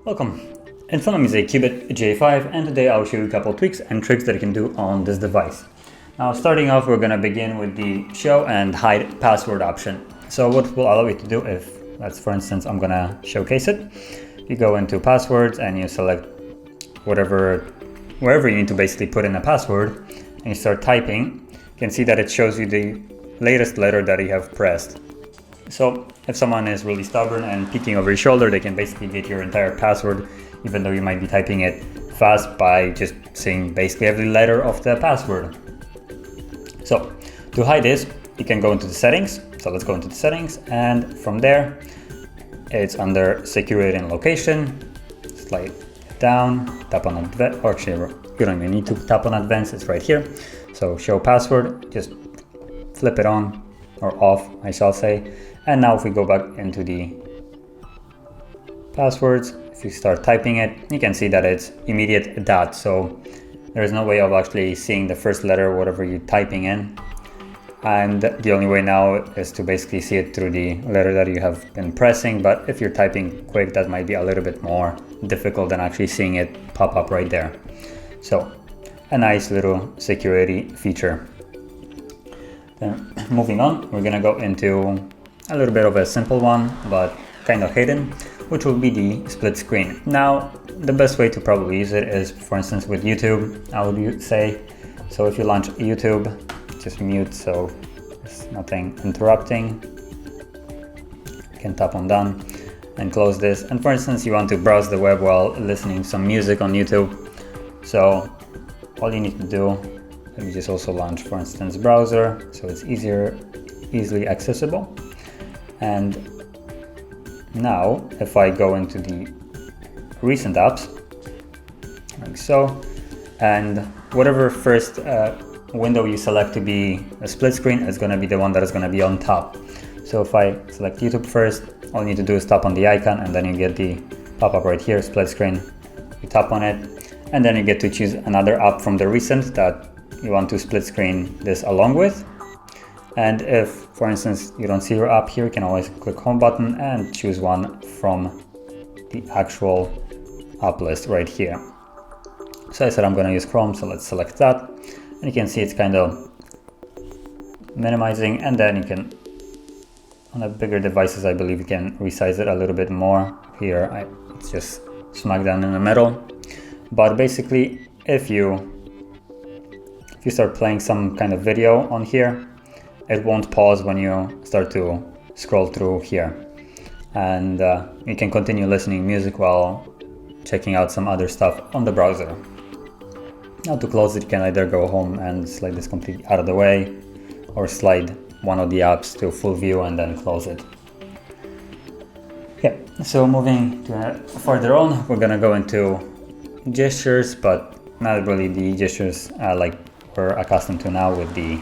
Welcome. In front of me is a CUBOT J5, and today I'll show you a couple tweaks and tricks that you can do on this device. Now, starting off, we're going to begin with the show and hide password option. So what will allow you to do, if that's, for instance, I'm going to showcase it. You go into passwords and you select wherever you need to basically put in a password, and you start typing. You can see that it shows you the latest letter that you have pressed. So if someone is really stubborn and peeking over your shoulder, they can basically get your entire password, even though you might be typing it fast, by just saying basically every letter of the password. So to hide this, you can go into the settings. So let's go into the settings, and from there, it's under security and location. Slide down, tap on advanced, or actually you don't even need to tap on advanced, it's right here. So show password, just flip it on or off, I shall say. And now if we go back into the passwords, if you start typing it, you can see that it's immediate dot. So there is no way of actually seeing the first letter, whatever you're typing in. And the only way now is to basically see it through the letter that you have been pressing. But if you're typing quick, that might be a little bit more difficult than actually seeing it pop up right there. So a nice little security feature. Then moving on, we're gonna go into a little bit of a simple one, but kind of hidden, which will be the split screen. Now, the best way to probably use it is, for instance, with YouTube, I would say. So if you launch YouTube, just mute so there's nothing interrupting. You can tap on done and close this. And for instance, you want to browse the web while listening to some music on YouTube. So all you need to do, let me just also launch, for instance, browser, so it's easily accessible. And now if I go into the recent apps, like so, and whatever first window you select to be a split screen is going to be the one that is going to be on top. So if I select YouTube first, all you need to do is tap on the icon, and then you get the pop-up right here, split screen. You tap on it, and then you get to choose another app from the recent that you want to split screen this along with. And if, for instance, you don't see your app here, you can always click home button and choose one from the actual app list right here. So I said I'm going to use Chrome, so let's select that. And you can see it's kind of minimizing, and then you can, on the bigger devices, I believe you can resize it a little bit more. Here, it's just smack down in the middle. But basically, if you start playing some kind of video on here, it won't pause when you start to scroll through here. And you can continue listening music while checking out some other stuff on the browser. Now to close it, you can either go home and slide this completely out of the way, or slide one of the apps to full view and then close it. Yeah, so moving to further on, we're gonna go into gestures, but not really the gestures like we're accustomed to now with the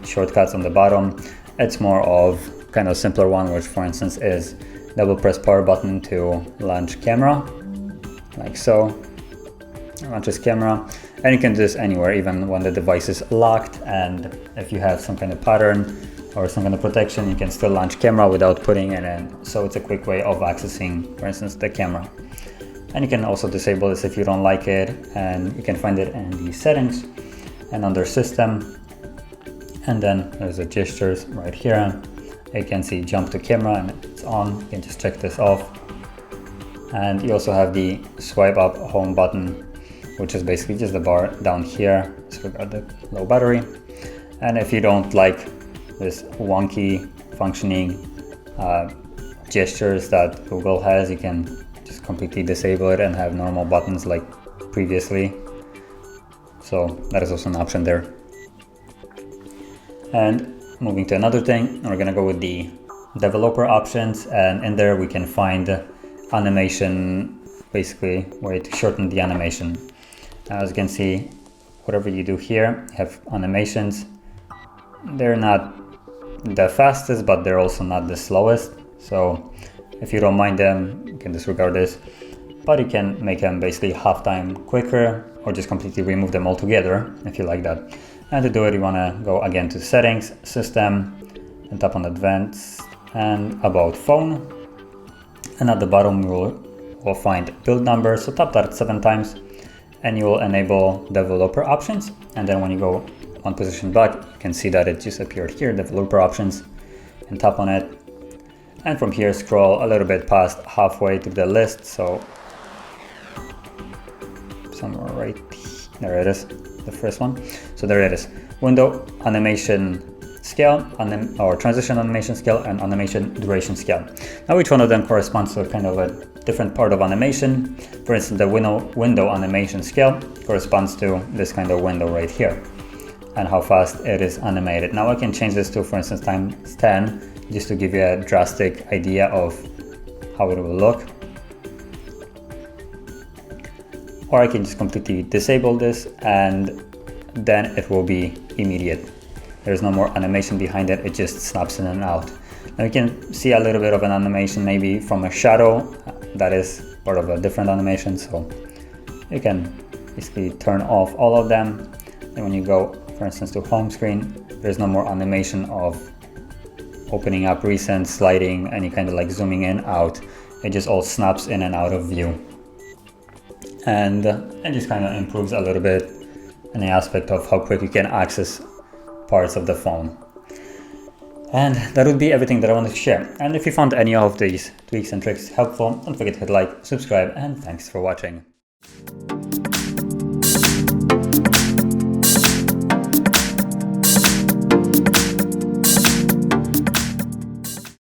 shortcuts on the bottom. It's more of kind of simpler one, which for instance is double press power button to launch camera, like so. Launches camera, and you can do this anywhere, even when the device is locked. And if you have some kind of pattern or some kind of protection, you can still launch camera without putting it in. So it's a quick way of accessing, for instance, the camera. And you can also disable this if you don't like it, and you can find it in the settings and under system. And then there's the gestures right here. You can see jump to camera, and it's on. You can just check this off. And you also have the swipe up home button, which is basically just the bar down here. Disregard the low battery. And if you don't like this wonky functioning gestures that Google has, you can just completely disable it and have normal buttons like previously. So that is also an option there. And moving to another thing, we're gonna go with the developer options, and in there we can find animation, basically way to shorten the animation. As you can see, whatever you do here, you have animations. They're not the fastest, but they're also not the slowest. So if you don't mind them, you can disregard this, but you can make them basically half time quicker, or just completely remove them altogether if you like that. And to do it, you want to go again to Settings, System, and tap on Advanced and About Phone. And at the bottom, you will find Build Number. So tap that 7 times, and you will enable Developer Options. And then when you go one position back, you can see that it just appeared here, Developer Options, and tap on it. And from here, scroll a little bit past halfway to the list. So somewhere right there it is, the first one. So there it is, window animation scale, or transition animation scale, and animation duration scale. Now each one of them corresponds to kind of a different part of animation. For instance, the window animation scale corresponds to this kind of window right here, and how fast it is animated. Now I can change this to, for instance, times 10, just to give you a drastic idea of how it will look. Or I can just completely disable this, and then it will be immediate. There's no more animation behind it, it just snaps in and out. Now you can see a little bit of an animation maybe from a shadow, that is part of a different animation, so you can basically turn off all of them. And when you go, for instance, to home screen, there's no more animation of opening up recent, sliding, any kind of like zooming in, out. It just all snaps in and out of view. And it just kind of improves a little bit in the aspect of how quick you can access parts of the phone. And that would be everything that I wanted to share. And if you found any of these tweaks and tricks helpful, don't forget to hit like, subscribe, and thanks for watching.